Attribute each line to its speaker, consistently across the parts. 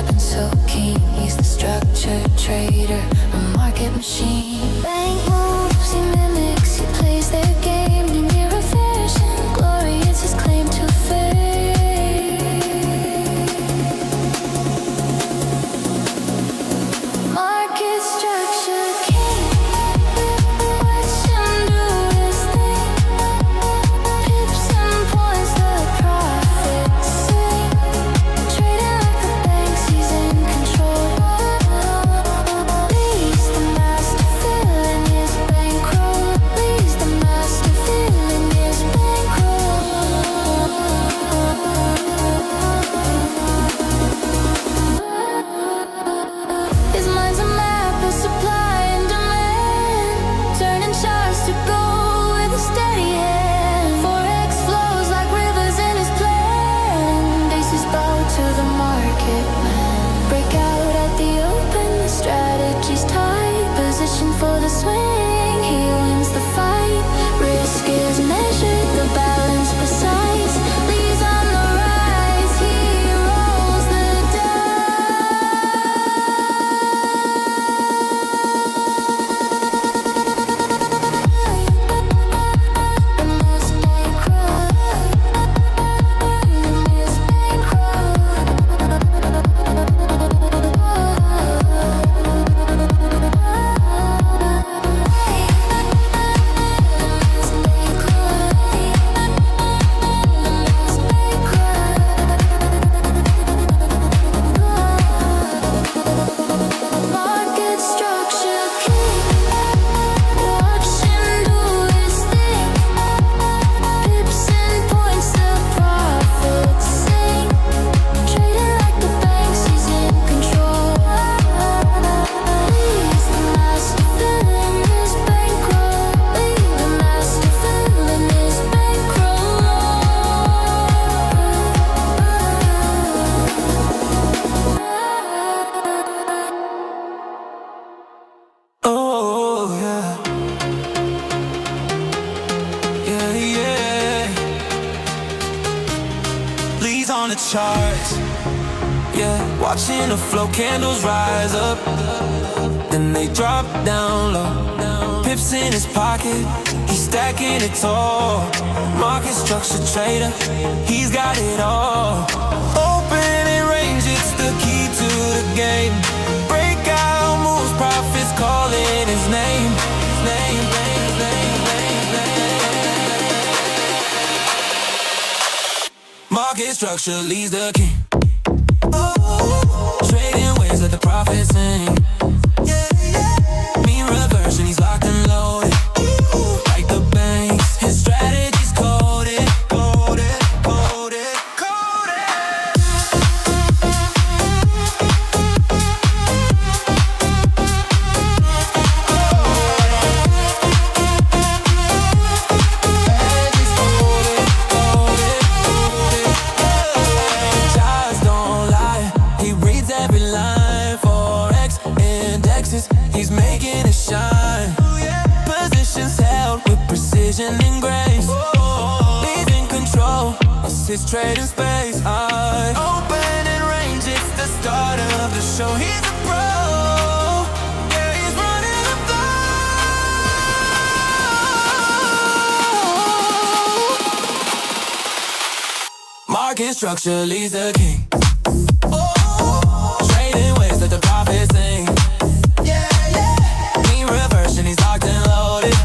Speaker 1: weapon so keen. He's the structured trader, a market machine. Bank moves, he mimics, he plays their game. Near a version, glory is his claim to fame. Market structure king, watch him do his thing. Pips and points, the profits sing. Trading like the banks, he's in control. Leads the master filling his bankroll. Leads the master filling his bankroll. His mind's a map of supply and demand, turning charts to gold with a steady hand. Forex flows like rivers in his plan. Bases bow to the market man. Break out at the open, the strategy's tight. Position for the swing, he wins the fight. Risk is measured, the balance precise. Leads on the rise, he rolls the market structure king. Watch him do his thing. Pips and points, the profits sing. Trading like the banks, he's in control. Leads the master filling his bankroll. Lead the master filling his bankroll.
Speaker 2: Oh, yeah. Yeah, yeah. Leads on the charts. Yeah, watching the flow, candles rise up, then they drop down low. Pips in his pocket, he's stacking it tall. Market structure trader, he's got it all. Open and range, it's the key to the game. Breakout moves, profits calling his name. Name, name, name, name, name. Market structure leads the king. Trading waves, let the profits sing. Mean reversion, he's locked and loaded. Like the banks, his strategy's coded. Coded, coded, coded. Strategy's coded, coded, coded. Charts don't lie, he reads every line. Forex indexes, he's making it shine. Positions held with precision and grace. Leads in control, it's his trading space. Open and range, it's the start of the show. He's a pro, yeah, he's running the flow. Market structure leads the king. Trading waves, let the profits sing. Mean reversion, he's locked and loaded.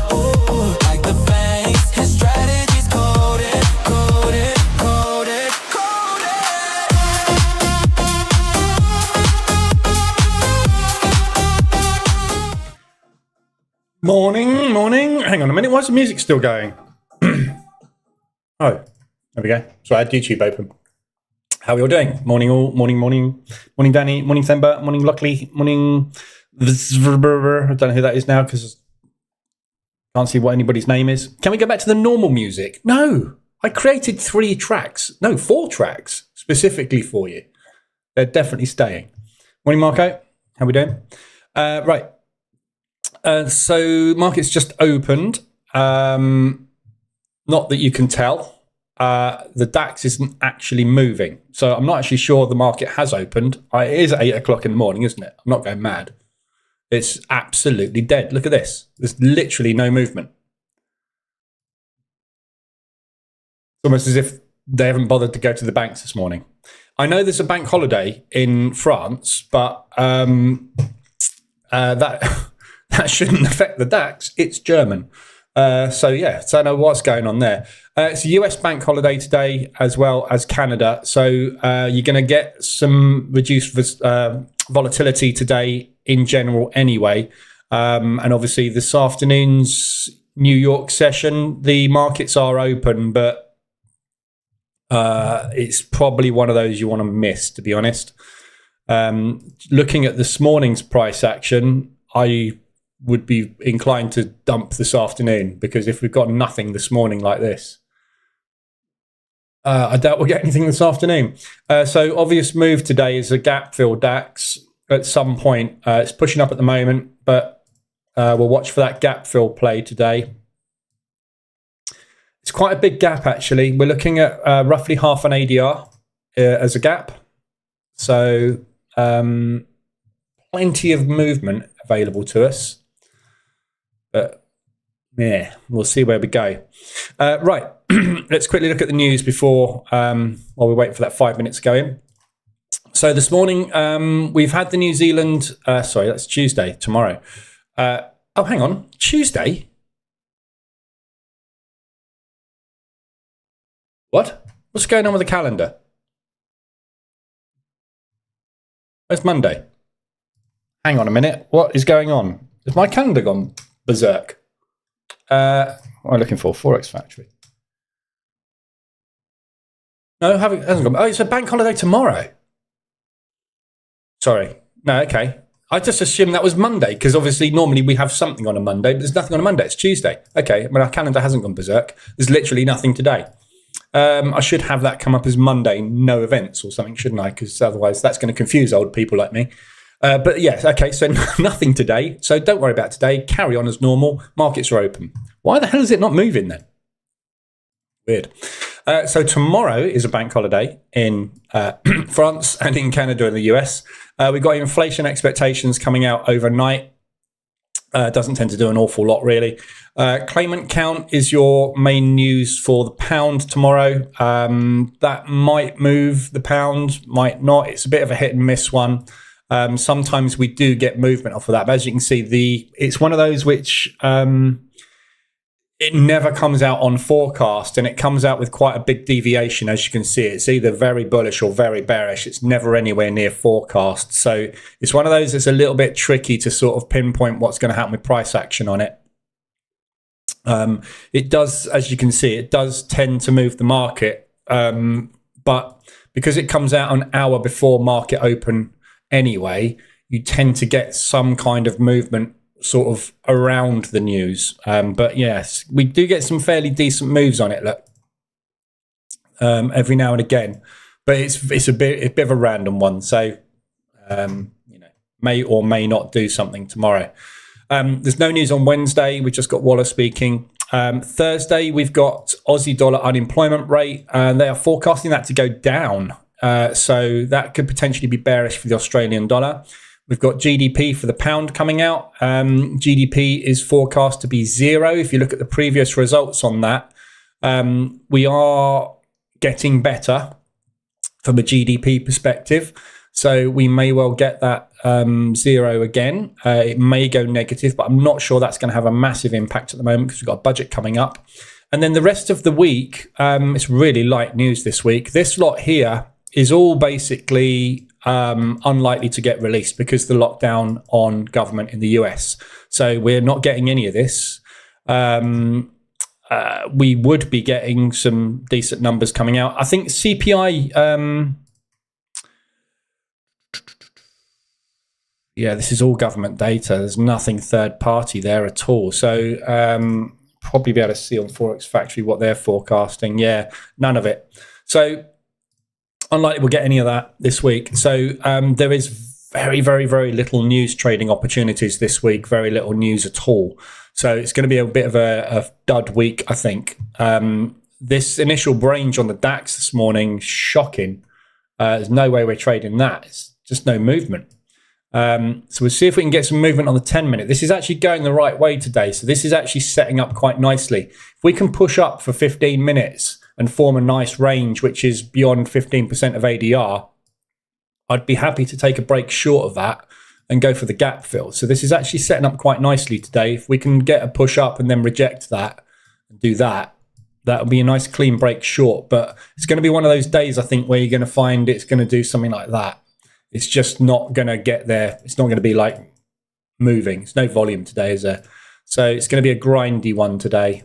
Speaker 2: Like the banks, his strategy's coded. Coded, coded, coded.
Speaker 3: Morning, morning. Hang on a minute. Why is the music still going? Oh, there we go. So I had YouTube open. How are we all doing? Morning all. Morning, morning. Morning, Danny. Morning, Themba. Morning, Lockley. Morning. I don't know who that is now because I can't see what anybody's name is. Can we go back to the normal music? No. I created 4 tracks specifically for you. They're definitely staying. Morning, Marco. How we doing? Right. So market's just opened. Not that you can tell. the DAX isn't actually moving. So I'm not actually sure the market has opened. It is 8 o'clock in the morning, isn't it? I'm not going mad. It's absolutely dead. Look at this. There's literally no movement. It's almost as if they haven't bothered to go to the banks this morning. I know there's a bank holiday in France, but that shouldn't affect the DAX. It's German. So I don't know what's going on there. It's a US bank holiday today as well as Canada. So you're going to get some reduced volatility today in general anyway. And obviously this afternoon's New York session, the markets are open, but it's probably one of those you want to miss, to be honest. Looking at this morning's price action, I would be inclined to dump this afternoon, because if we've got nothing this morning like this, I doubt we'll get anything this afternoon. So obvious move today is a gap fill DAX at some point. It's pushing up at the moment, but we'll watch for that gap fill play today. It's quite a big gap, actually. We're looking at roughly half an ADR as a gap. So plenty of movement available to us. But yeah, we'll see where we go. Right, let's quickly look at the news before, while we wait for that 5 minutes to go in. So this morning, we've had the New Zealand, sorry, that's Tuesday, tomorrow. Oh, hang on, Tuesday? What? What's going on with the calendar? Where's Monday? Hang on a minute. What is going on? Has my calendar gone berserk? What am I looking for? Forex Factory. No, it hasn't gone. Oh, it's a bank holiday tomorrow. Sorry. No, okay. I just assumed that was Monday, because obviously normally we have something on a Monday, but there's nothing on a Monday. It's Tuesday. Okay, I mean, our calendar hasn't gone berserk. There's literally nothing today. I should have that come up as Monday, no events or something, shouldn't I? Because otherwise that's going to confuse old people like me. But yes, okay, so nothing today. So don't worry about today. Carry on as normal. Markets are open. Why the hell is it not moving then? Weird. So tomorrow is a bank holiday in France and in Canada and the US. We've got inflation expectations coming out overnight. Doesn't tend to do an awful lot, really. Claimant count is your main news for the pound tomorrow. That might move the pound, might not. It's a bit of a hit and miss one. Sometimes we do get movement off of that. But as you can see, it's one of those which it never comes out on forecast, and it comes out with quite a big deviation. As you can see, it's either very bullish or very bearish. It's never anywhere near forecast. So it's one of those that's a little bit tricky to sort of pinpoint what's going to happen with price action on it. It does, as you can see, it does tend to move the market. But because it comes out an hour before market open anyway, you tend to get some kind of movement sort of around the news. But yes, we do get some fairly decent moves on it, look, every now and again. But it's a bit of a random one. So, may or may not do something tomorrow. There's no news on Wednesday. We've just got Waller speaking. Thursday, we've got Aussie dollar unemployment rate, and they are forecasting that to go down. So that could potentially be bearish for the Australian dollar. We've got GDP for the pound coming out. GDP is forecast to be 0. If you look at the previous results on that, we are getting better from a GDP perspective. So we may well get that 0 again. It may go negative, but I'm not sure that's going to have a massive impact at the moment because we've got a budget coming up. And then the rest of the week, it's really light news this week. This lot here is all basically unlikely to get released because of the lockdown on government in the US. So we're not getting any of this. We would be getting some decent numbers coming out. I think CPI... yeah, this is all government data. There's nothing third party there at all. So probably be able to see on Forex Factory what they're forecasting. Yeah, none of it. So unlikely we'll get any of that this week. So there is very, very, very little news trading opportunities this week. Very little news at all. So it's going to be a bit of a dud week, I think. this initial range on the DAX this morning, shocking. There's no way we're trading that. It's just no movement. So we'll see if we can get some movement on the 10-minute. This is actually going the right way today. So this is actually setting up quite nicely. If we can push up for 15 minutes and form a nice range, which is beyond 15% of ADR, I'd be happy to take a break short of that and go for the gap fill. So this is actually setting up quite nicely today. If we can get a push up and then reject that and do that, that'll be a nice clean break short. But it's going to be one of those days, I think, where you're going to find it's going to do something like that. It's just not going to get there. It's not going to be like moving. There's no volume today, is there? So it's going to be a grindy one today.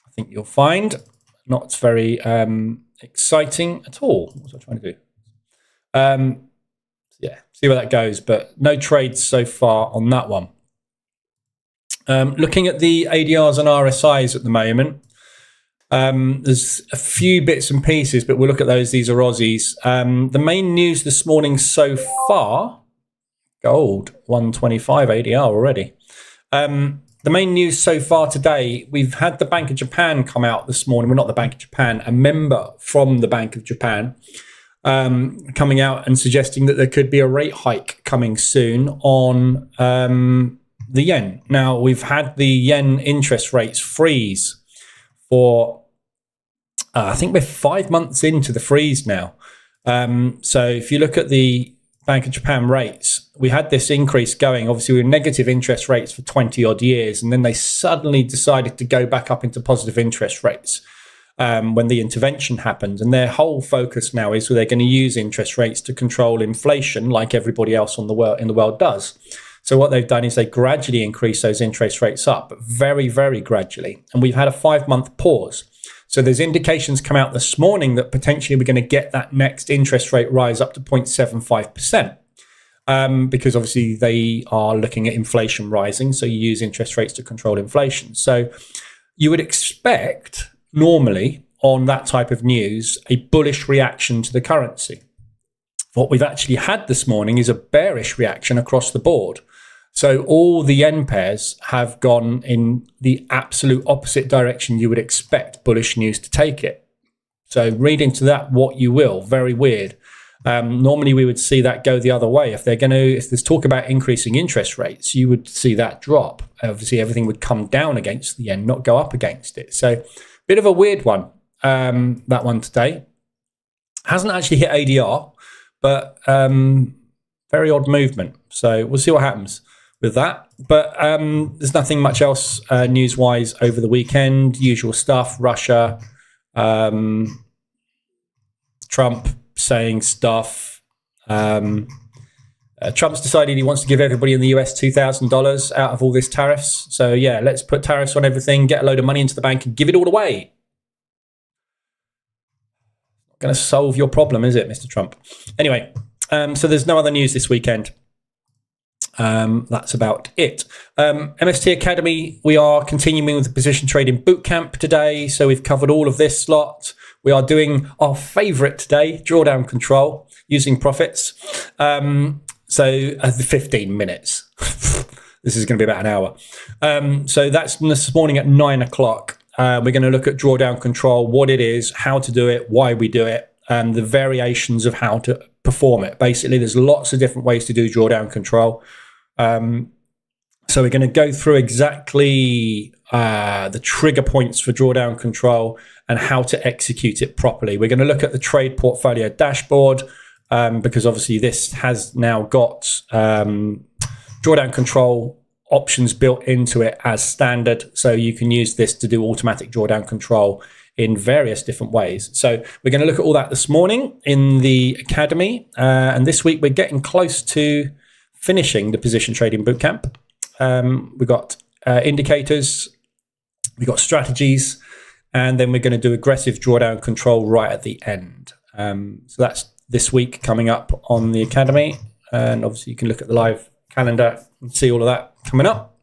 Speaker 3: I think you'll find not very exciting at all. What was I trying to do? Yeah, see where that goes. But no trades so far on that one. Looking at the ADRs and RSIs at the moment, there's a few bits and pieces, but we'll look at those. These are Aussies. The main news this morning so far, gold 125 ADR already. The main news so far today, we've had the Bank of Japan come out this morning. Well, not the Bank of Japan, a member from the Bank of Japan coming out and suggesting that there could be a rate hike coming soon on the yen. Now, we've had the yen interest rates freeze for, I think we're 5 months into the freeze now. So if you look at the Bank of Japan rates, we had this increase going. Obviously, we were negative interest rates for 20 odd years, and then they suddenly decided to go back up into positive interest rates when the intervention happened. And their whole focus now is they're going to use interest rates to control inflation like everybody else in the world does. So what they've done is they gradually increase those interest rates up, but very, very gradually. And we've had a 5-month pause. So there's indications come out this morning that potentially we're going to get that next interest rate rise up to 0.75%. Because obviously they are looking at inflation rising. So you use interest rates to control inflation. So you would expect normally on that type of news, a bullish reaction to the currency. What we've actually had this morning is a bearish reaction across the board. So all the yen pairs have gone in the absolute opposite direction you would expect bullish news to take it. So read into that what you will. Very weird. Normally we would see that go the other way. If there's talk about increasing interest rates, you would see that drop. Obviously everything would come down against the yen, not go up against it. So bit of a weird one, that one today. Hasn't actually hit ADR, but very odd movement. So we'll see what happens with that. But there's nothing much else news-wise over the weekend. Usual stuff, Russia, Trump saying stuff. Trump's decided he wants to give everybody in the US $2,000 out of all this tariffs. So yeah, let's put tariffs on everything, get a load of money into the bank and give it all away. Not going to solve your problem, is it, Mr. Trump? Anyway, so there's no other news this weekend. That's about it. MST Academy, we are continuing with the position trading bootcamp today. So we've covered all of this slot. We are doing our favorite today, drawdown control using profits. So the 15 minutes. This is going to be about an hour. So that's this morning at 9 o'clock. We're going to look at drawdown control, what it is, how to do it, why we do it, and the variations of how to perform it. Basically, there's lots of different ways to do drawdown control. So we're going to go through exactly the trigger points for drawdown control and how to execute it properly. We're going to look at the trade portfolio dashboard because obviously this has now got drawdown control options built into it as standard. So you can use this to do automatic drawdown control in various different ways. So we're going to look at all that this morning in the Academy. And this week we're getting close to finishing the position trading bootcamp. We've got indicators, we've got strategies, and then we're going to do aggressive drawdown control right at the end. So that's this week coming up on the Academy. And obviously you can look at the live calendar and see all of that coming up.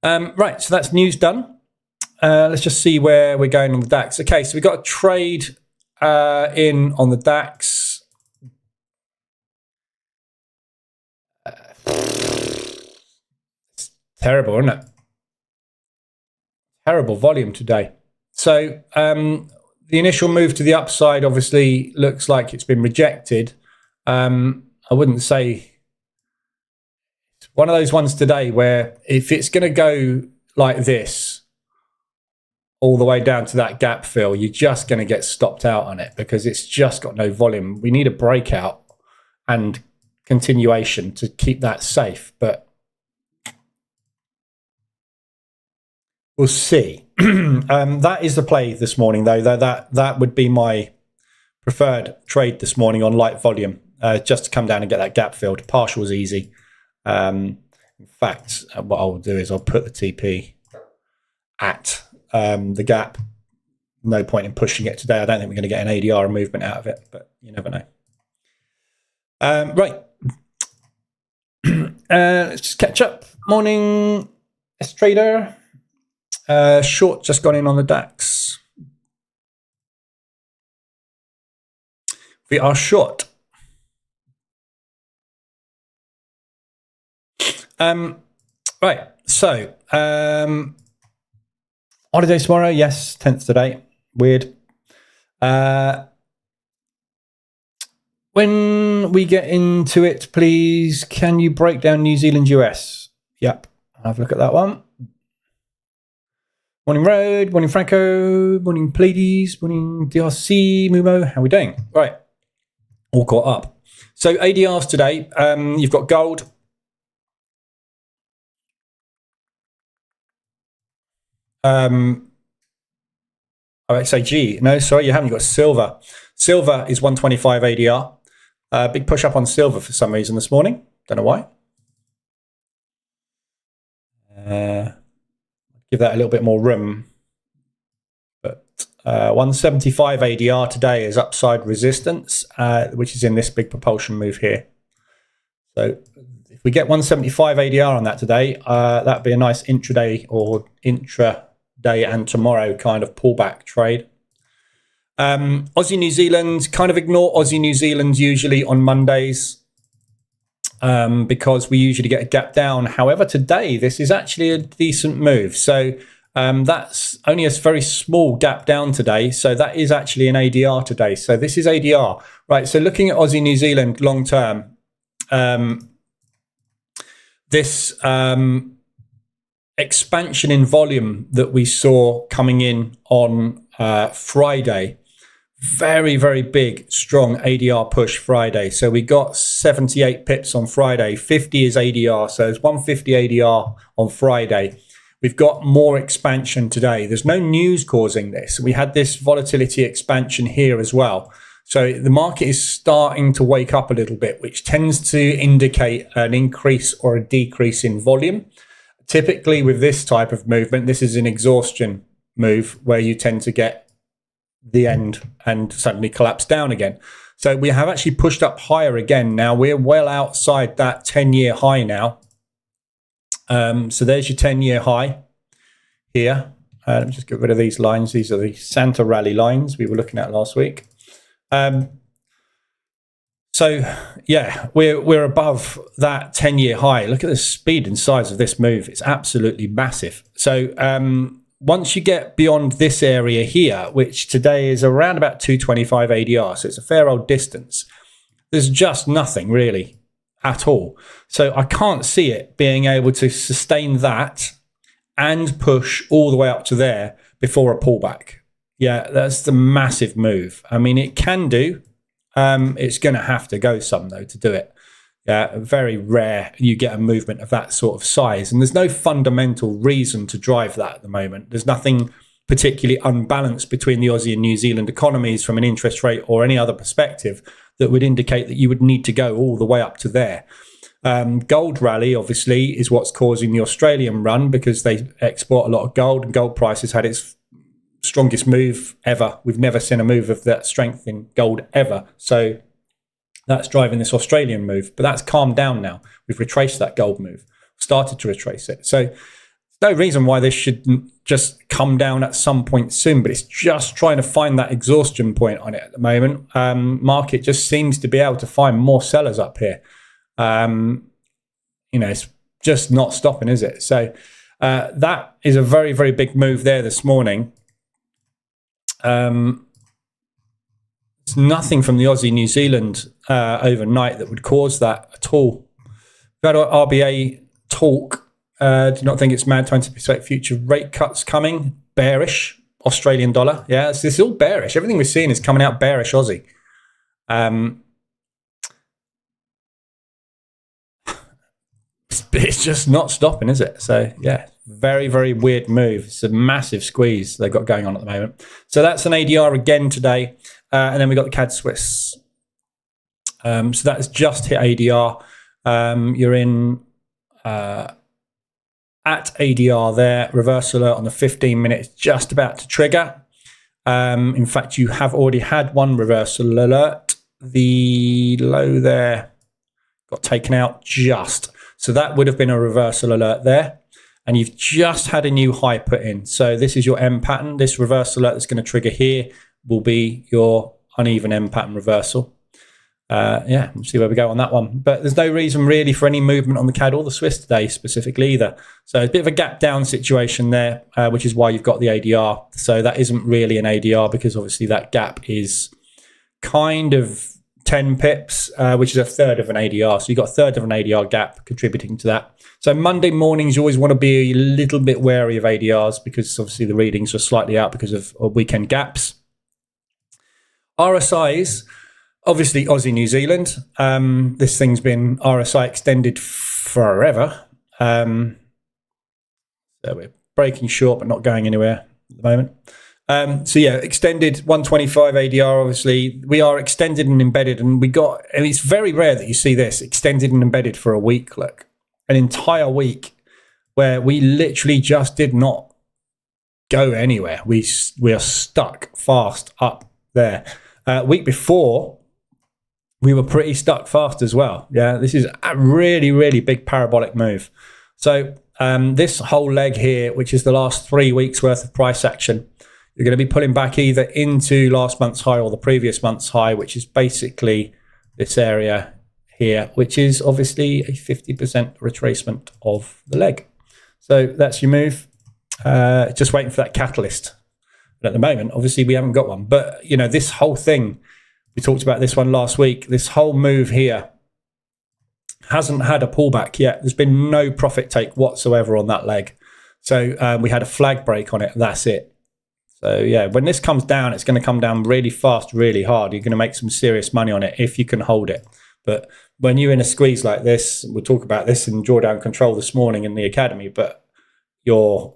Speaker 3: Right, so that's news done. Let's just see where we're going on the DAX. Okay, so we've got a trade in on the DAX. It's terrible, isn't it? Terrible volume today. So the initial move to the upside obviously looks like it's been rejected. I wouldn't say it's one of those ones today where if it's going to go like this all the way down to that gap fill, you're just going to get stopped out on it because it's just got no volume. We need a breakout and continuation to keep that safe, but we'll see. That is the play this morning, though. That would be my preferred trade this morning on light volume, just to come down and get that gap filled. Partial is easy. In fact, what I'll do is I'll put the TP at the gap. No point in pushing it today. I don't think we're going to get an ADR movement out of it, but you never know. Right. Let's just catch up. Morning, S Trader. Short just gone in on the DAX. We are short. Right. So, holiday tomorrow. Yes, 10th today. Weird. When we get into it, please, can you break down New Zealand US? Yep. I'll have a look at that one. Morning Road, morning Franco, morning Pleiades, morning DRC, Mumo. How are we doing? Right. All caught up. So ADRs today, you've got gold. XAG. No, sorry, you haven't. You've got silver. Silver is 125 ADR. Big push up on silver for some reason this morning. Don't know why. Give that a little bit more room. But 175 ADR today is upside resistance, which is in this big propulsion move here. So if we get 175 ADR on that today, that'd be a nice intraday or intra-day and tomorrow kind of pullback trade. Aussie New Zealand, kind of ignore Aussie New Zealand usually on Mondays because we usually get a gap down. However, today this is actually a decent move. So that's only a very small gap down today. So that is actually an ADR today. So this is ADR. Right, so looking at Aussie New Zealand long term, this expansion in volume that we saw coming in on Friday, very, very big, strong ADR push Friday. So we got 78 pips on Friday. 50 is ADR. So it's 150 ADR on Friday. We've got more expansion today. There's no news causing this. We had this volatility expansion here as well. So the market is starting to wake up a little bit, which tends to indicate an increase or a decrease in volume. Typically with this type of movement, this is an exhaustion move where you tend to get the end and suddenly collapse down again. So we have actually pushed up higher again. Now we're well outside that 10-year high now. So there's your 10-year high here. Let me just get rid of these lines. These are the Santa rally lines we were looking at last week. So yeah, we're above that 10-year high. Look at the speed and size of this move. It's absolutely massive. So once you get beyond this area here, which today is around about 225 ADR, so it's a fair old distance, there's just nothing really at all. So I can't see it being able to sustain that and push all the way up to there before a pullback. Yeah, that's the massive move. I mean, it can do. It's going to have to go some, though, to do it. Yeah, very rare you get a movement of that sort of size. And there's no fundamental reason to drive that at the moment. There's nothing particularly unbalanced between the Aussie and New Zealand economies from an interest rate or any other perspective that would indicate that you would need to go all the way up to there. Gold rally, obviously, is what's causing the Australian run because they export a lot of gold, and gold prices had its strongest move ever. We've never seen a move of that strength in gold ever. So that's driving this Australian move, but that's calmed down now. We've retraced that gold move, started to retrace it. So there's no reason why this shouldn't just come down at some point soon, but it's just trying to find that exhaustion point on it at the moment. Market just seems to be able to find more sellers up here. It's just not stopping, is it? So that is a very, very big move there this morning. There's nothing from the Aussie New Zealand overnight that would cause that at all. We've had our RBA talk. Do not think it's mad to anticipate future rate cuts coming. Bearish Australian dollar. Yeah, so this is all bearish. Everything we're seeing is coming out bearish Aussie. It's just not stopping, is it? So yeah, very, very weird move. It's a massive squeeze they've got going on at the moment. So that's an ADR again today. And then we got the CAD Swiss. So that's just hit ADR. You're in at ADR there. Reversal alert on the 15 minutes, just about to trigger. In fact, you have already had one reversal alert. The low there got taken out just. So that would have been a reversal alert there. And you've just had a new high put in. So this is your M pattern. This reversal alert that's going to trigger here will be your uneven M pattern reversal. Yeah, we'll see where we go on that one. But there's no reason really for any movement on the CAD or the Swiss today specifically either. So it's a bit of a gap down situation there, which is why you've got the ADR. So that isn't really an ADR because obviously that gap is kind of 10 pips, which is a third of an ADR. So you've got a third of an ADR gap contributing to that. So Monday mornings, you always want to be a little bit wary of ADRs because obviously the readings are slightly out because of weekend gaps. RSIs, obviously Aussie New Zealand. This thing's been RSI extended forever. So we're breaking short but not going anywhere at the moment. So yeah, extended 125 ADR. Obviously, we are extended and embedded, and it's very rare that you see this extended and embedded for a week. Look, an entire week where we literally just did not go anywhere. We are stuck fast up there. Week before, we were pretty stuck fast as well. Yeah, this is a really, really big parabolic move. So this whole leg here, which is the last 3 weeks worth of price action, you're going to be pulling back either into last month's high or the previous month's high, which is basically this area here, which is obviously a 50% retracement of the leg. So that's your move. Just waiting for that catalyst. But at the moment, obviously, we haven't got one. But, you know, this whole thing, we talked about this one last week, this whole move here hasn't had a pullback yet. There's been no profit take whatsoever on that leg. So we had a flag break on it. That's it. So, yeah, when this comes down, it's going to come down really fast, really hard. You're going to make some serious money on it if you can hold it. But when you're in a squeeze like this, we'll talk about this in drawdown control this morning in the academy, but your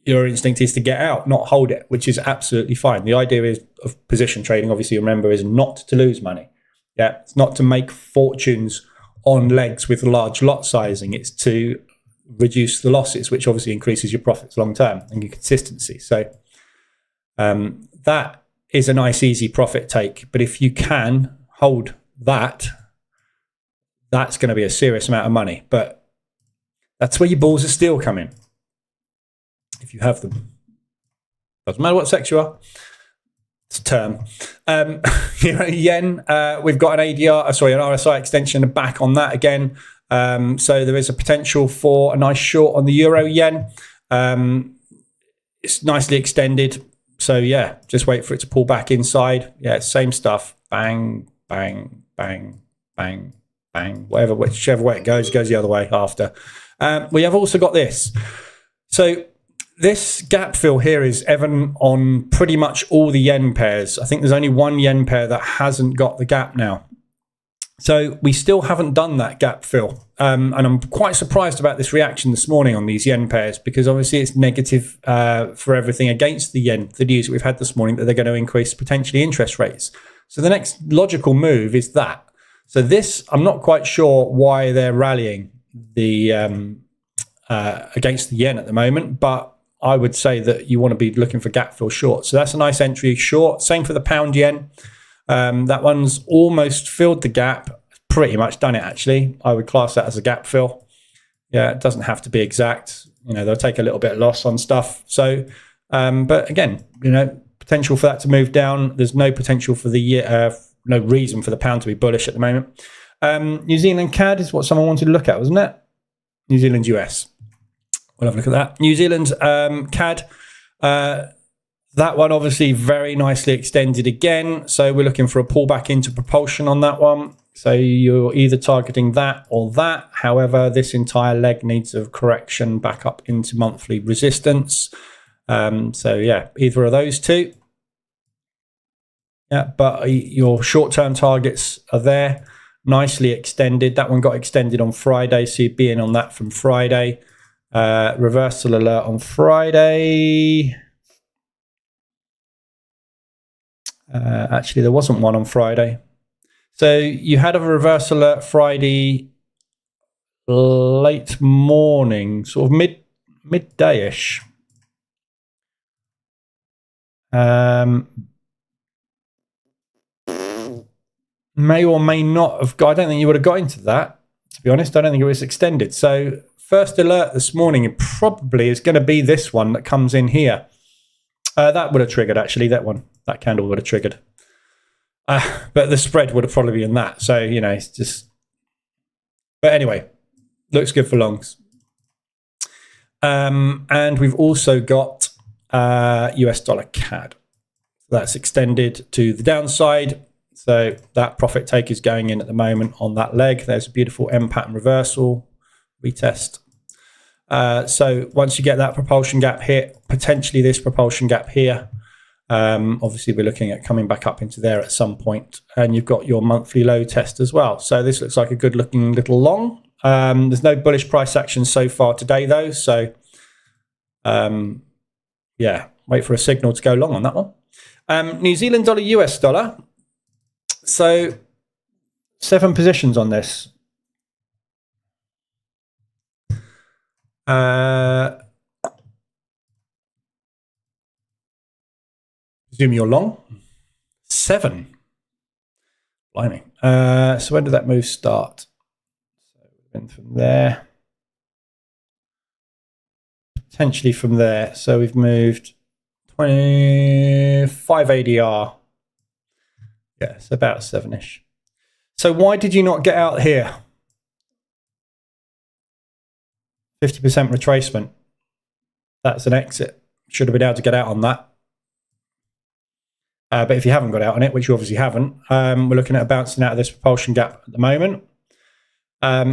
Speaker 3: instinct is to get out, not hold it, which is absolutely fine. The idea of position trading, obviously, remember, is not to lose money. Yeah, it's not to make fortunes on legs with large lot sizing. It's to reduce the losses, which obviously increases your profits long term and your consistency. So that is a nice, easy profit take. But if you can hold that, that's going to be a serious amount of money. But that's where your balls of steel come in. If you have them. Doesn't matter what sex you are. It's a term. Yen, we've got an ADR, an RSI extension back on that again. So there is a potential for a nice short on the euro yen. It's nicely extended. So yeah, just wait for it to pull back inside. Yeah, same stuff. Bang, bang, bang, bang, bang. Whichever way it goes the other way after. We have also got this. So this gap fill here is evident on pretty much all the yen pairs. I think there's only one yen pair that hasn't got the gap now. So we still haven't done that gap fill. And I'm quite surprised about this reaction this morning on these yen pairs because obviously it's negative for everything against the yen. The news that we've had this morning that they're going to increase potentially interest rates. So the next logical move is that. So this, I'm not quite sure why they're rallying the against the yen at the moment, but I would say that you want to be looking for gap fill short. So that's a nice entry short. Same for the pound yen. That one's almost filled the gap. Pretty much done it, actually. I would class that as a gap fill. Yeah, it doesn't have to be exact. You know, they'll take a little bit of loss on stuff. So, but again, you know, potential for that to move down. There's no potential for the no reason for the pound to be bullish at the moment. New Zealand CAD is what someone wanted to look at, wasn't it? New Zealand US. We'll have a look at that. New Zealand CAD. That one obviously very nicely extended again. So we're looking for a pullback into propulsion on that one. So you're either targeting that or that. However, this entire leg needs a correction back up into monthly resistance. So yeah, either of those two. Yeah, but your short-term targets are there, nicely extended. That one got extended on Friday, so you'd be in on that from Friday. Reversal alert on Friday. Actually, there wasn't one on Friday. So you had a reversal alert Friday late morning, sort of midday-ish. May or may not have got, I don't think you would have got into that, to be honest. I don't think it was extended. So first alert this morning, it probably is going to be this one that comes in here. That would have triggered, actually, that one. That candle would have triggered. But the spread would have probably been that. So, you know, it's just... But anyway, looks good for longs. And we've also got US dollar CAD. That's extended to the downside. So that profit take is going in at the moment on that leg. There's a beautiful M pattern reversal, retest. So once you get that propulsion gap hit, potentially this propulsion gap here, obviously we're looking at coming back up into there at some point, and you've got your monthly low test as well. So this looks like a good looking little long. There's no bullish price action so far today though. So yeah, wait for a signal to go long on that one. New Zealand dollar, US dollar. So 7 positions on this. Presume you're long. 7. Blimey. So when did that move start? So we've been from there. Potentially from there. So we've moved 25 ADR. Yeah, it's about 7-ish. So why did you not get out here? 50% retracement. That's an exit. Should have been able to get out on that. But if you haven't got out on it, which you obviously haven't, we're looking at bouncing out of this propulsion gap at the moment.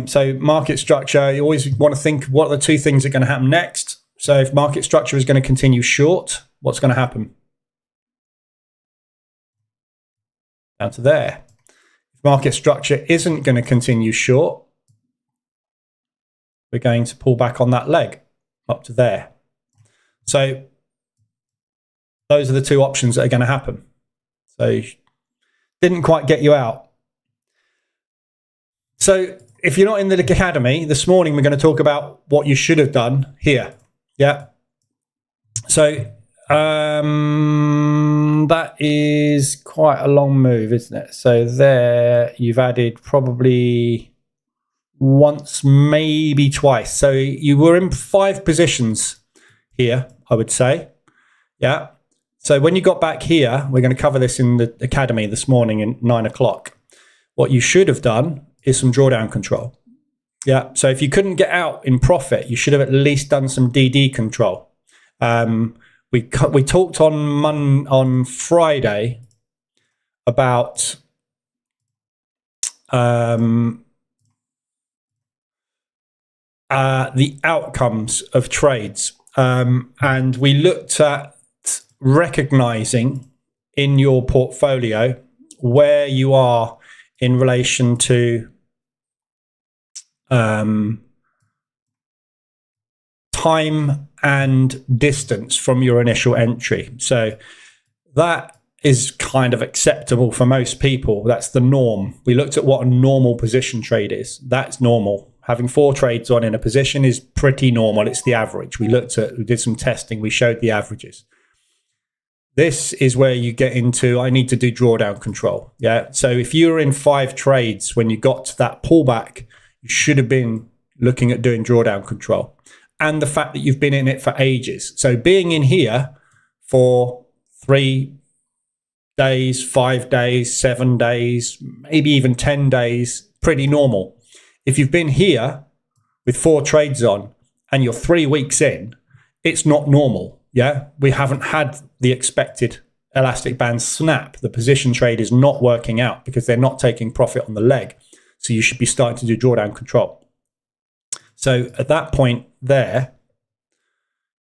Speaker 3: So market structure, you always want to think, what are the 2 things that are going to happen next? So if market structure is going to continue short, what's going to happen? Down to there. If market structure isn't going to continue short, we're going to pull back on that leg up to there. So those are the 2 options that are going to happen. So didn't quite get you out. So if you're not in the academy, this morning we're going to talk about what you should have done here. Yeah. So that is quite a long move, isn't it? So there you've added probably once, maybe twice. So you were in 5 positions here, I would say. Yeah. So when you got back here, we're going to cover this in the academy this morning at 9 o'clock. What you should have done is some drawdown control. Yeah. So if you couldn't get out in profit, you should have at least done some DD control. We talked on Friday about the outcomes of trades, and we looked at recognizing in your portfolio where you are in relation to time and distance from your initial entry. So that is kind of acceptable for most people. That's the norm. We looked at what a normal position trade is. That's normal. Having 4 trades on in a position is pretty normal. It's the average. We did some testing. We showed the averages. This is where you get into, I need to do drawdown control. Yeah. So if you were in 5 trades when you got to that pullback, you should have been looking at doing drawdown control. And the fact that you've been in it for ages. So being in here for 3 days, 5 days, 7 days, maybe even 10 days, pretty normal. If you've been here with 4 trades on and you're 3 weeks in, it's not normal. Yeah, we haven't had the expected elastic band snap. The position trade is not working out because they're not taking profit on the leg. So you should be starting to do drawdown control. So at that point there,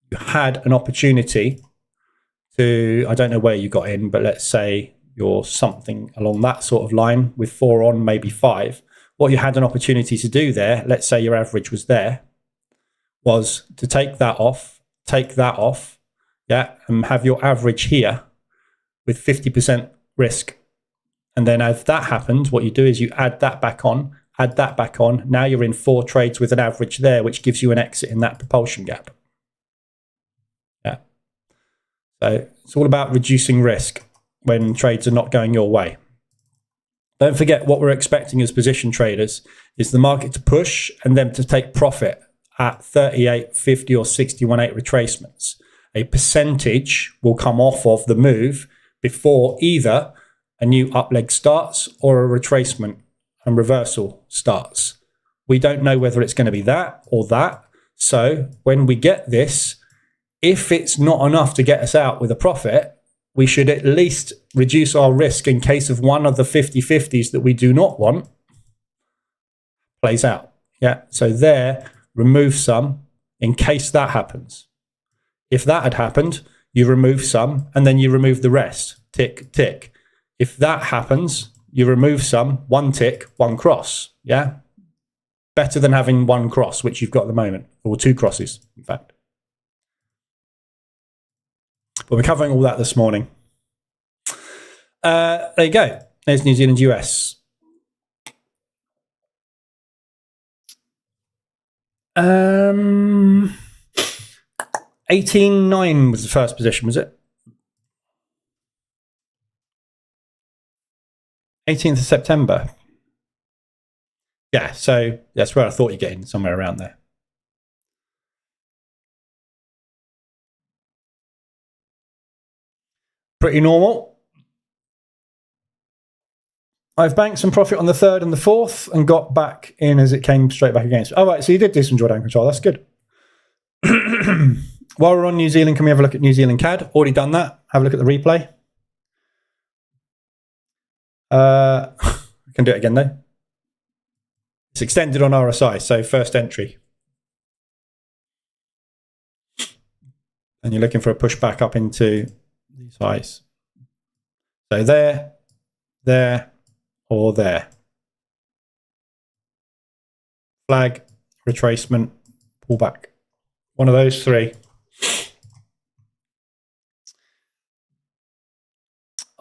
Speaker 3: you had an opportunity to, I don't know where you got in, but let's say you're something along that sort of line with 4 on, maybe 5. What you had an opportunity to do there, let's say your average was there, was to take that off, yeah, and have your average here with 50% risk. And then as that happens, what you do is you add that back on. Now you're in 4 trades with an average there, which gives you an exit in that propulsion gap. Yeah. So it's all about reducing risk when trades are not going your way. Don't forget, what we're expecting as position traders is the market to push and them to take profit at 38, 50 or 61.8 retracements. A percentage will come off of the move before either a new up leg starts or a retracement and reversal starts. We don't know whether it's going to be that or that. So when we get this, if it's not enough to get us out with a profit, we should at least reduce our risk in case of one of the 50-50s that we do not want plays out. Yeah. So there, remove some in case that happens. If that had happened, you remove some and then you remove the rest. Tick, tick. If that happens, you remove some, 1 tick, 1 cross. Yeah. Better than having 1 cross, which you've got at the moment, or 2 crosses, in fact. But we're covering all that this morning. There you go. There's New Zealand, US. 18.9 was the first position, was it? 18th of September. Yeah, so that's where I thought you'd get in, somewhere around there. Pretty normal. I've banked some profit on the 3rd and the 4th and got back in as it came straight back against. Oh, right, so you did do some drawdown control. That's good. While we're on New Zealand, can we have a look at New Zealand CAD? Already done that. Have a look at the replay. I can do it again, though. It's extended on RSI, so first entry. And you're looking for a push back up into these highs. So there, or there. Flag, retracement, pullback. One of those 3.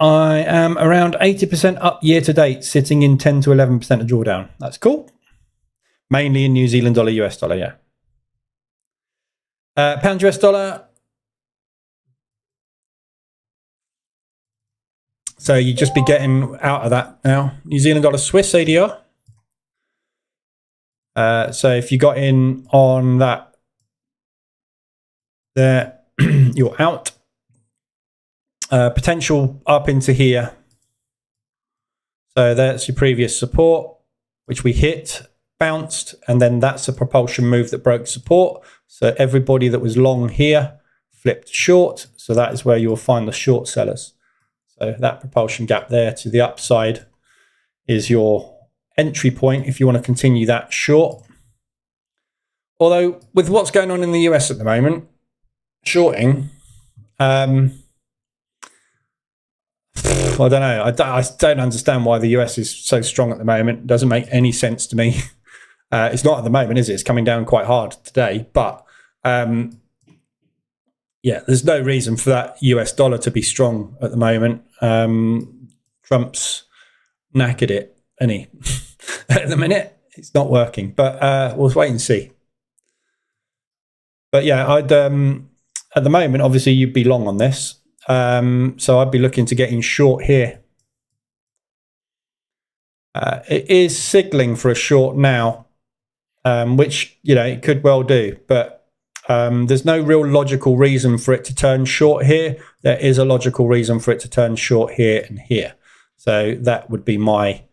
Speaker 3: I am around 80% up year to date, sitting in 10 to 11% of drawdown. That's cool. Mainly in New Zealand dollar, US dollar, yeah. Pound US dollar. So you just be getting out of that now. New Zealand dollar, Swiss ADR. So if you got in on that there, you're out. Potential up into here. So that's your previous support, which we hit, bounced, and then that's a propulsion move that broke support. So everybody that was long here flipped short. So that is where you'll find the short sellers. So that propulsion gap there to the upside is your entry point if you want to continue that short. Although with what's going on in the US at the moment, shorting, I don't know. I don't understand why the US is so strong at the moment. It doesn't make any sense to me. It's not at the moment, is it? It's coming down quite hard today. But yeah, there's no reason for that US dollar to be strong at the moment. Trump's knackered it, and he at the minute it's not working. But we'll wait and see. But yeah, I'd at the moment, obviously, you'd be long on this. So I'd be looking to get in short here. It is signaling for a short now, which, you know, it could well do, but there's no real logical reason for it to turn short here. There is a logical reason for it to turn short here and here. So that would be my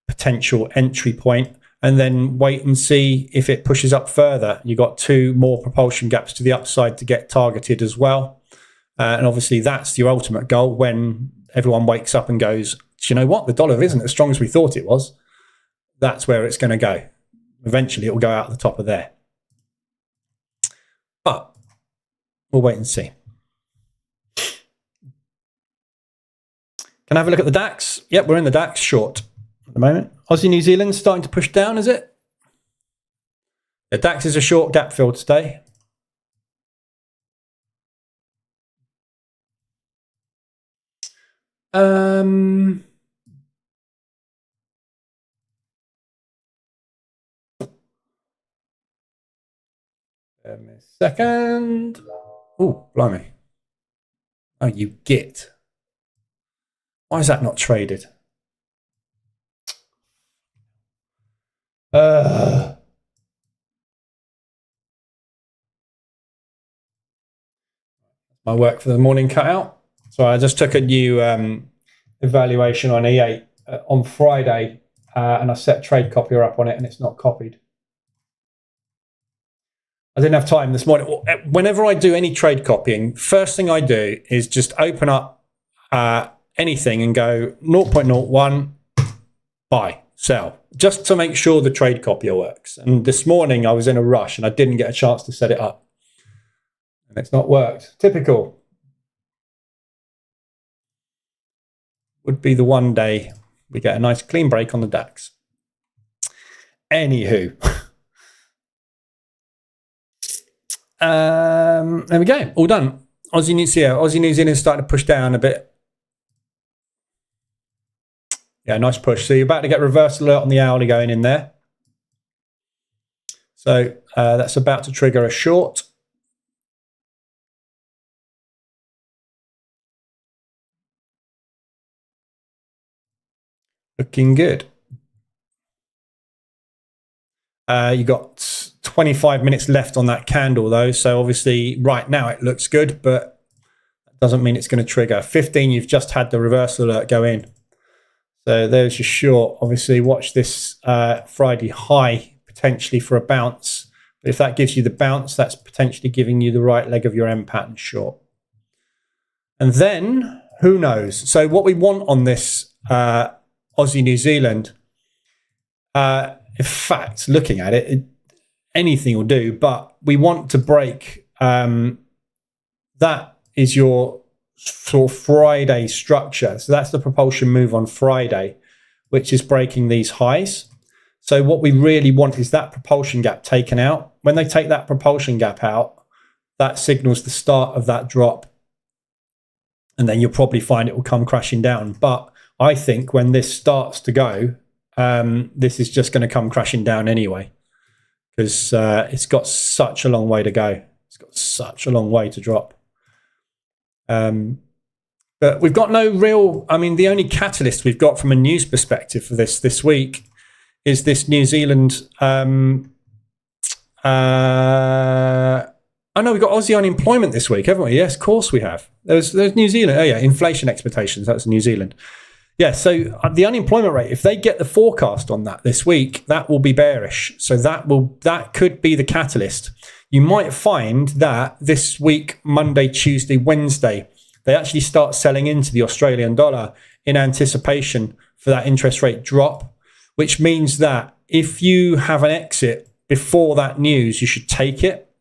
Speaker 3: potential entry point. and then wait and see if it pushes up further. You've got 2 more propulsion gaps to the upside to get targeted as well. And obviously that's your ultimate goal when everyone wakes up and goes, do you know what? The dollar isn't as strong as we thought it was. That's where it's going to go. Eventually it will go out the top of there. But we'll wait and see. Can I have a look at the DAX? Yep, we're in the DAX short at the moment. Aussie New Zealand starting to push down, is it? The DAX is a short gap fill today. Give me a second. Oh, blimey. Oh, you git. Why is that not traded? My work for the morning cut out. So I just took a new evaluation on E8 on Friday, and I set trade copier up on it, and it's not copied. I didn't have time this morning. Whenever I do any trade copying, first thing I do is just open up anything and go 0.01, buy, sell, just to make sure the trade copier works. And this morning I was in a rush and I didn't get a chance to set it up. And it's not worked. Typical. Would be the one day we get a nice clean break on the DAX. Anywho. There we go. All done. Aussie New Zealand is starting to push down a bit. Yeah, nice push. So you're about to get reverse alert on the hourly going in there. So that's about to trigger a short. Looking good. You got 25 minutes left on that candle though. So obviously right now it looks good, but that doesn't mean it's going to trigger. 15, you've just had the reverse alert go in. So there's your short. Obviously watch this Friday high potentially for a bounce. But if that gives you the bounce, that's potentially giving you the right leg of your M pattern short. And then who knows? So what we want on this Aussie New Zealand, in fact, looking at it, anything will do, but we want to break. That is your sort of Friday structure. So that's the propulsion move on Friday, which is breaking these highs. So what we really want is that propulsion gap taken out. When they take that propulsion gap out, that signals the start of that drop. And then you'll probably find it will come crashing down. But I think when this starts to go, this is just going to come crashing down anyway, because it's got such a long way to go. It's got such a long way to drop. But we've got no real, I mean, the only catalyst we've got from a news perspective for this week is this New Zealand. Oh no, we've got Aussie unemployment this week, haven't we? Yes, of course we have. There's New Zealand. Oh yeah, inflation expectations. That's New Zealand. Yeah, so the unemployment rate, if they get the forecast on that this week, that will be bearish. So that could be the catalyst. You might find that this week, Monday, Tuesday, Wednesday, they actually start selling into the Australian dollar in anticipation for that interest rate drop, which means that if you have an exit before that news, you should take it,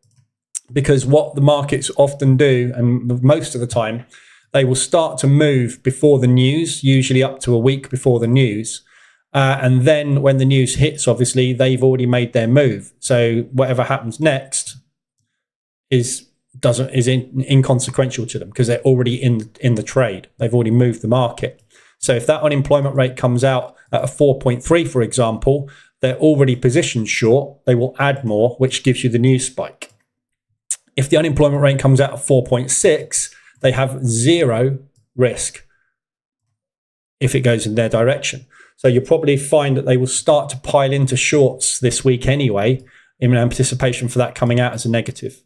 Speaker 3: because what the markets often do, and most of the time, they will start to move before the news, usually up to a week before the news. And then when the news hits, obviously, they've already made their move. So whatever happens next is inconsequential to them, because they're already in the trade. They've already moved the market. So if that unemployment rate comes out at a 4.3, for example, they're already positioned short. They will add more, which gives you the news spike. If the unemployment rate comes out at 4.6, they have zero risk if it goes in their direction. So you'll probably find that they will start to pile into shorts this week anyway, in anticipation for that coming out as a negative,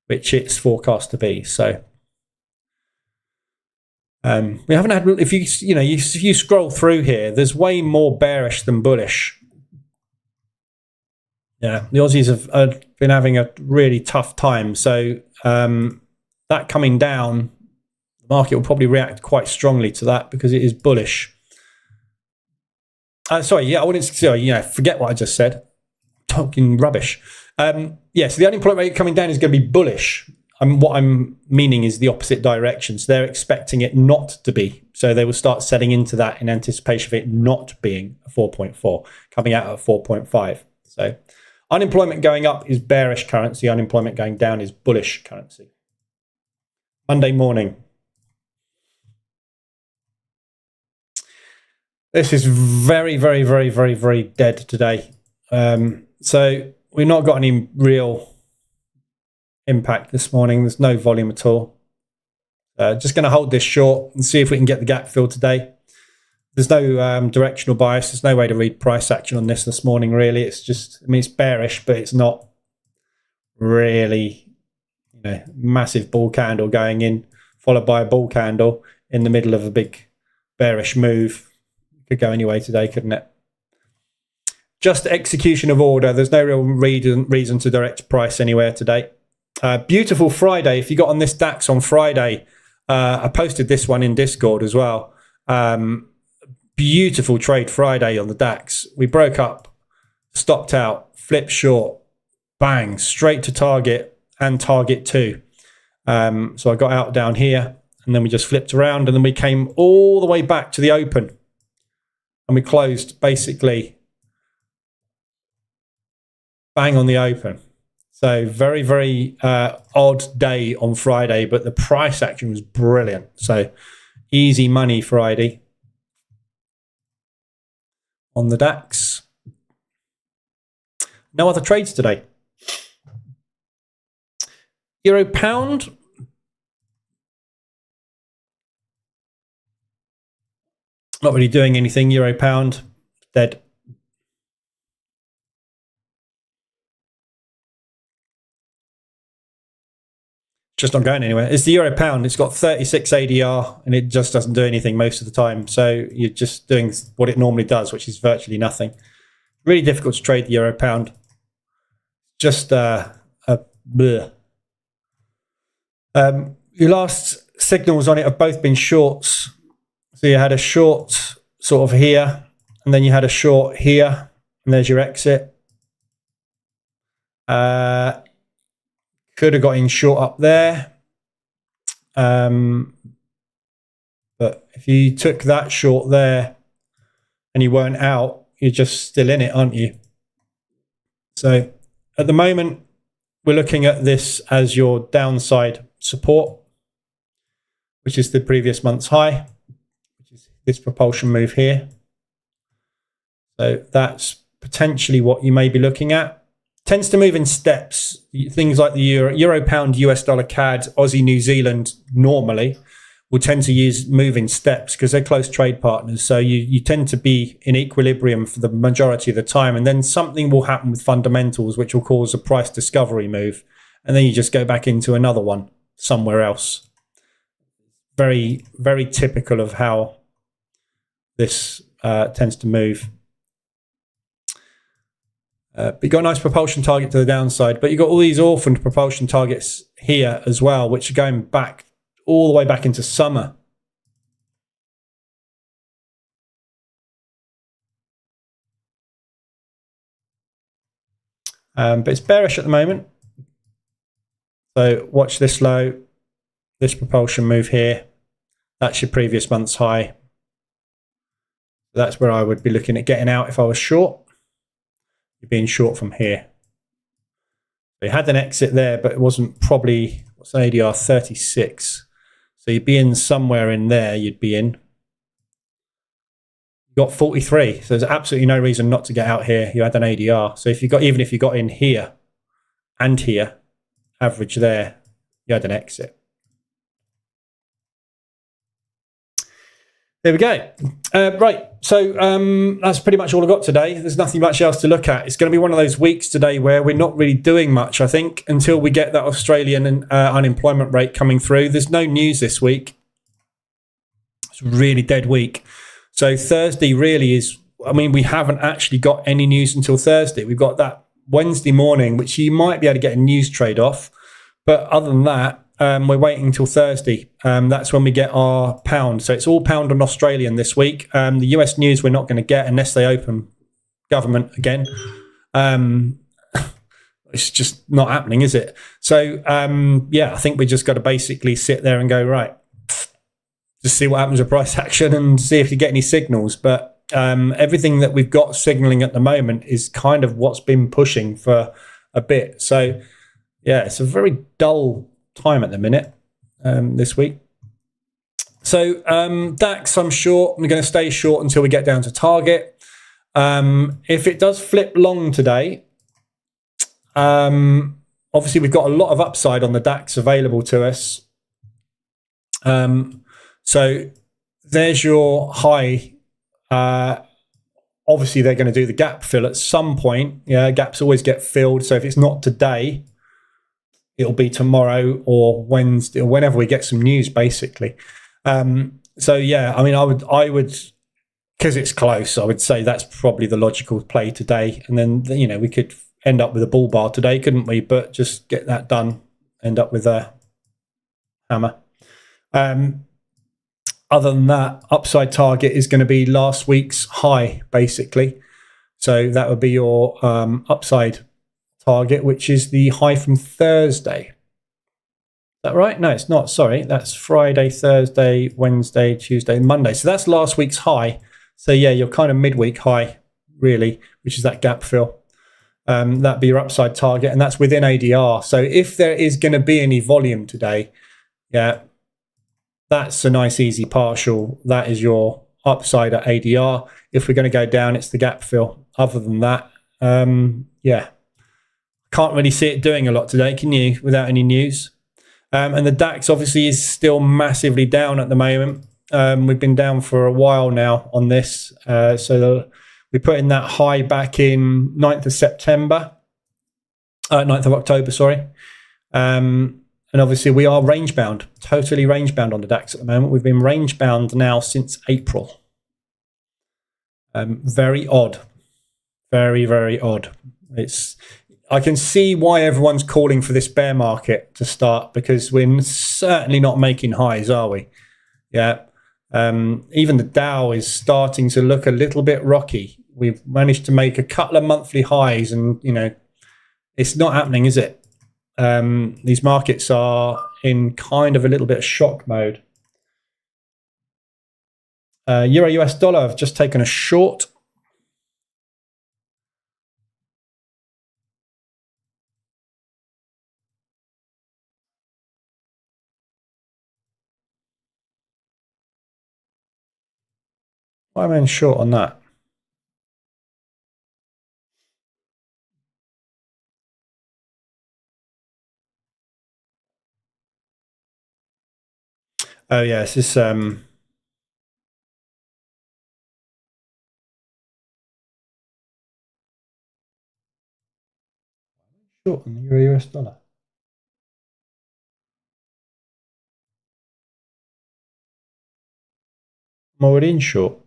Speaker 3: which it's forecast to be. So we haven't had, if you scroll through here, there's way more bearish than bullish Yeah, the Aussies have been having a really tough time. So that coming down, the market will probably react quite strongly to that because it is bullish. Sorry, I wanted to forget what I just said. Talking rubbish. So the unemployment rate coming down is going to be bullish. What I'm meaning is the opposite direction. So they're expecting it not to be. So they will start selling into that in anticipation of it not being a 4.4, coming out at 4.5. So unemployment going up is bearish currency. Unemployment going down is bullish currency. Monday morning. This is very, very, very, very, very dead today. So we've not got any real impact this morning. There's no volume at all. Just going to hold this short and see if we can get the gap filled today. There's no directional bias. There's no way to read price action on this morning, really. It's just, it's bearish, but it's not really, massive bull candle going in, followed by a bull candle in the middle of a big bearish move. Could go anyway today, couldn't it? Just execution of order. There's no real reason to direct price anywhere today. Beautiful Friday. If you got on this DAX on Friday, I posted this one in Discord as well. Beautiful trade Friday on the DAX. We broke up, stopped out, flipped short, bang, straight to target and target 2. So I got out down here and then we just flipped around and then we came all the way back to the open and we closed basically bang on the open. So very, very odd day on Friday, but the price action was brilliant. So easy money Friday on the DAX. No other trades today. Euro pound. Not really doing anything. Euro pound dead. Just not going anywhere. It's the euro pound. It's got 36 ADR and it just doesn't do anything most of the time. So you're just doing what it normally does, which is virtually nothing. Really difficult to trade the euro pound. Just bleh. Your last signals on it have both been shorts. So you had a short sort of here, and then you had a short here, and there's your exit. Could have got in short up there. But if you took that short there and you weren't out, you're just still in it, aren't you? So at the moment, we're looking at this as your downside support, which is the previous month's high, which is this propulsion move here. So that's potentially what you may be looking at. Tends to move in steps. Things like the euro pound, US dollar, CAD, Aussie, New Zealand normally will tend to move in steps because they're close trade partners. So you tend to be in equilibrium for the majority of the time. And then something will happen with fundamentals, which will cause a price discovery move. And then you just go back into another one somewhere else. Very, very typical of how this tends to move. But you got a nice propulsion target to the downside, but you got all these orphaned propulsion targets here as well, which are going back all the way back into summer. But it's bearish at the moment. So watch this low, this propulsion move here. That's your previous month's high. That's where I would be looking at getting out if I was short. You're being short from here. So you had an exit there, but it wasn't probably, what's an ADR? 36. So you'd be in somewhere in there, you'd be in. You got 43. So there's absolutely no reason not to get out here. You had an ADR. So if you got, even if you got in here and here, average there, you had an exit. There we go. Right, so that's pretty much all I've got today. There's nothing much else to look at. It's going to be one of those weeks today where we're not really doing much, I think, until we get that Australian unemployment rate coming through. There's no news this week. It's a really dead week. So Thursday really is, I mean, we haven't actually got any news until Thursday. We've got that Wednesday morning, which you might be able to get a news trade off. But other than that, we're waiting until Thursday. That's when we get our pound. So it's all pound on Australian this week. The US news we're not going to get unless they open government again. It's just not happening, is it? So, I think we just got to basically sit there and go, right, just see what happens with price action and see if you get any signals. But everything that we've got signaling at the moment is kind of what's been pushing for a bit. So, yeah, it's a very dull time at the minute this week. So, DAX, I'm short. I'm going to stay short until we get down to target. If it does flip long today, obviously we've got a lot of upside on the DAX available to us. So there's your high. Obviously they're going to do the gap fill at some point. Yeah, gaps always get filled. So if it's not today, it'll be tomorrow or Wednesday or whenever we get some news, basically. So yeah, I mean, I would, because it's close, I would say that's probably the logical play today. And then, we could end up with a bull bar today, couldn't we? But just get that done, end up with a hammer. Other than that, upside target is going to be last week's high, basically. So that would be your upside target, which is the high from Thursday. Is that right? No, it's not. Sorry, that's Friday, Thursday, Wednesday, Tuesday, Monday. So that's last week's high. So yeah, you're kind of midweek high, really, which is that gap fill. That'd be your upside target, and that's within ADR. So if there is going to be any volume today, yeah, that's a nice easy partial. That is your upside at ADR. If we're going to go down, it's the gap fill. Other than that, can't really see it doing a lot today, can you, without any news? And the DAX obviously is still massively down at the moment. We've been down for a while now on this. We put in that high back in 9th of September, 9th of October, sorry. And obviously we are range bound, totally range bound on the DAX at the moment. We've been range bound now since April. Very odd. Very, very odd. I can see why everyone's calling for this bear market to start, because we're certainly not making highs, are we? Yeah. Even the Dow is starting to look a little bit rocky. We've managed to make a couple of monthly highs and, it's not happening, is it? These markets are in kind of a little bit of shock mode. Euro US dollar, I've just taken a short. Why am I in short on that? Oh yes, this short on the Euro US dollar. I'm already in short.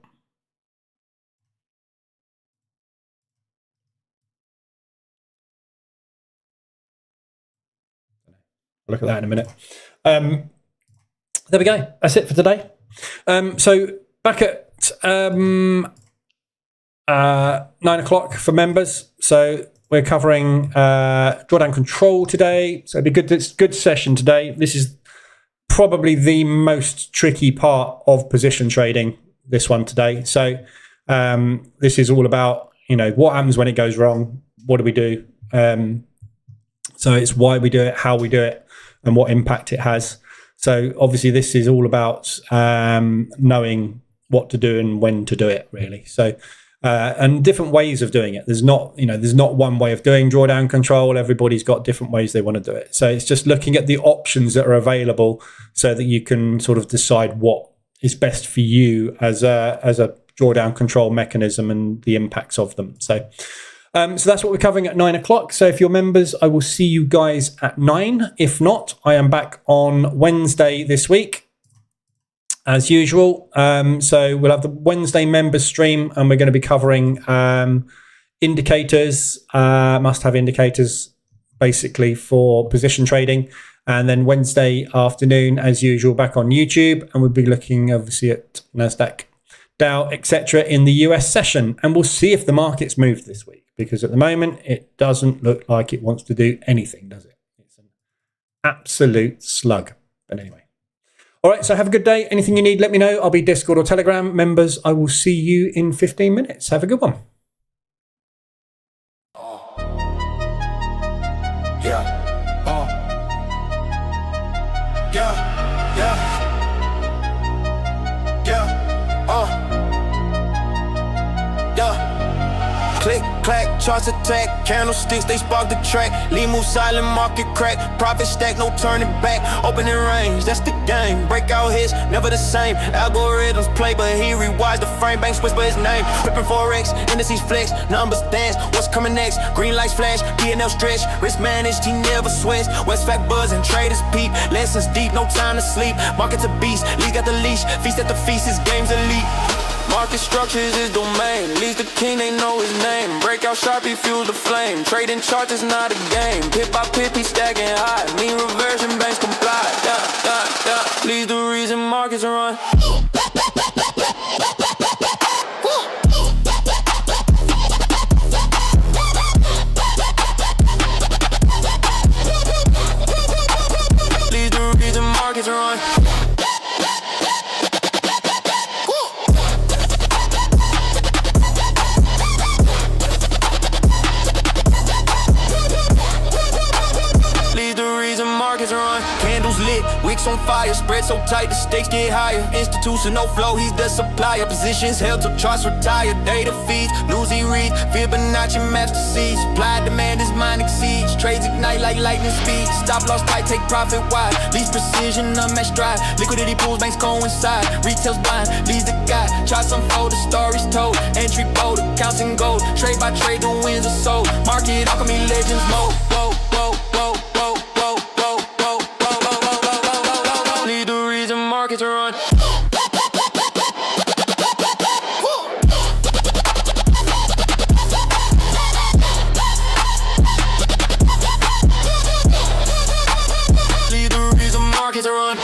Speaker 3: I'll look at that in a minute. There we go. That's it for today. So back at 9 o'clock for members. So we're covering drawdown control today. So it'll be good. It's a good session today. This is probably the most tricky part of position trading, this one today. So this is all about, what happens when it goes wrong? What do we do? So it's why we do it, how we do it, and what impact it has. So obviously this is all about knowing what to do and when to do it, really. So and different ways of doing it. There's not one way of doing drawdown control. Everybody's got different ways they want to do it. So it's just looking at the options that are available so that you can sort of decide what is best for you as a drawdown control mechanism and the impacts of them. So so that's what we're covering at 9 o'clock. So if you're members, I will see you guys at 9. If not, I am back on Wednesday this week, as usual. So we'll have the Wednesday members stream, and we're going to be covering indicators, must-have indicators, basically for position trading. And then Wednesday afternoon, as usual, back on YouTube, and we'll be looking obviously at NASDAQ, Dow, etc. in the US session, and we'll see if the market's moved this week, because at the moment it doesn't look like it wants to do anything, does it? It's an absolute slug. But anyway. All right, so have a good day. Anything you need, let me know. I'll be Discord or Telegram members. I will see you in 15 minutes. Have a good one.
Speaker 2: Click, clack, charts attack, candlesticks, they spark the track. Lead move silent, market crack, profit stack, no turning back. Opening range, that's the game. Breakout hits, never the same. Algorithms play, but he rewires the frame. Banks whisper his name. Flipping forex, indices flex, numbers dance. What's coming next? Green lights flash, P&L stretch. Risk managed, he never sweats. West fact buzzing, traders peep. Lessons deep, no time to sleep. Market's a beast, league got the leash. Feast at the feast, his game's elite. Market structures is domain. Leads the king, they know his name. Breakout sharp, he fuels the flame. Trading charts is not a game. Pip by pip, he stacking high. Mean reversion, banks comply. Leads the reason markets run. Leads the reason markets run. Candles lit, wicks on fire, spread so tight the stakes get higher. Institutional flow, he's the supplier. Positions held till charts retire. Data feeds, news he reads, Fibonacci maps to see. Supply demand, his mind exceeds. Trades ignite like lightning speed. Stop loss tight, take profit wide. Least precision, unmatched drive. Liquidity pools, banks coincide. Retail's blind, leads the guide. Charts unfold, the stories told. Entry bold, accounts in gold. Trade by trade, the wins are sold. Market alchemy, legends mode. Whoa, whoa, whoa, whoa, whoa, whoa, whoa, whoa, whoa. Lead the reason markets run. Lead the reason markets run.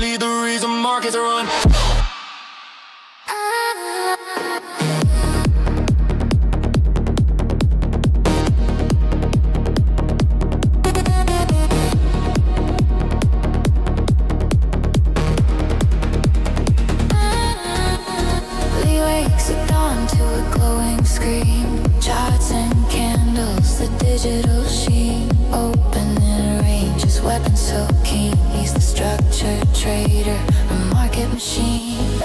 Speaker 2: Lead the reason markets run.
Speaker 1: Lee wakes at dawn to a glowing screen. Charts and candles, the digital sheen. Opening range, his weapon so keen. He's the structured trader, a market machine.